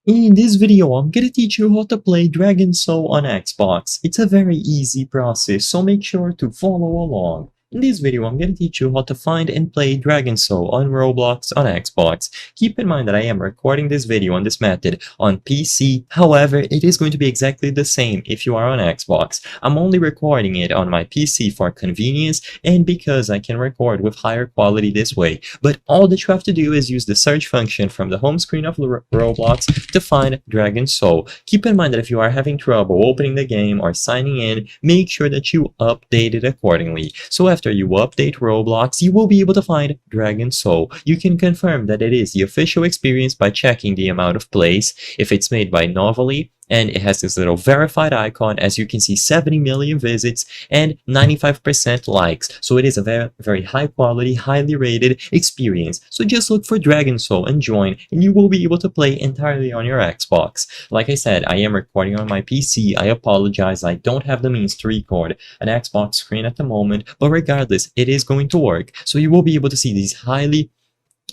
In this video, I'm gonna teach you how to play Dragon Soul on Xbox. It's a very easy process, so make sure to follow along. In this video, I'm gonna teach you how to find and play Dragon Soul on Roblox on Xbox. Keep in mind that I am recording this video on this method on PC, however, it is going to be exactly the same if you are on Xbox. I'm only recording it on my PC for convenience and because I can record with higher quality this way. But all that you have to do is use the search function from the home screen of Roblox to find Dragon Soul. Keep in mind that if you are having trouble opening the game or signing in, make sure that you update it accordingly. So after you update Roblox, you will be able to find Dragon Soul. You can confirm that it is the official experience by checking the amount of plays, if it's made by Novelly, and it has this little verified icon. As you can see, 70 million visits and 95% likes. So it is a very, very high quality, highly rated experience. So just look for Dragon Soul and join, and you will be able to play entirely on your Xbox. Like I said, I am recording on my PC. I apologize, I don't have the means to record an Xbox screen at the moment, but regardless, it is going to work. So you will be able to see these highly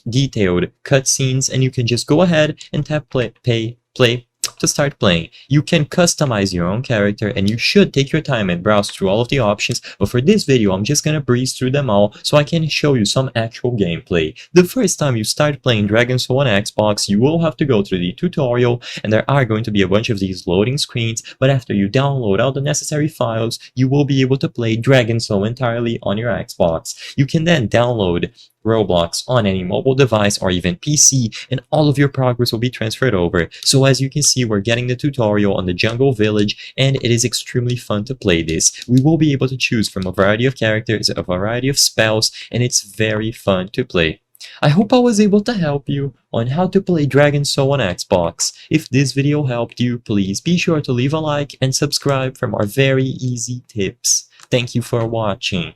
detailed cutscenes, and you can just go ahead and tap play to start playing. You can customize your own character, and you should take your time and browse through all of the options, but for this video I'm just gonna breeze through them all so I can show you some actual gameplay. The first time you start playing Dragon Soul on Xbox, you will have to go through the tutorial, and there are going to be a bunch of these loading screens, but after you download all the necessary files, you will be able to play Dragon Soul entirely on your Xbox. You can then download Roblox on any mobile device or even PC, and all of your progress will be transferred over. So as you can see, we're getting the tutorial on the Jungle Village, and it is extremely fun to play this. We will be able to choose from a variety of characters, a variety of spells, and it's very fun to play. I hope I was able to help you on how to play Dragon Soul on Xbox. If this video helped you, please be sure to leave a like and subscribe for more very easy tips. Thank you for watching.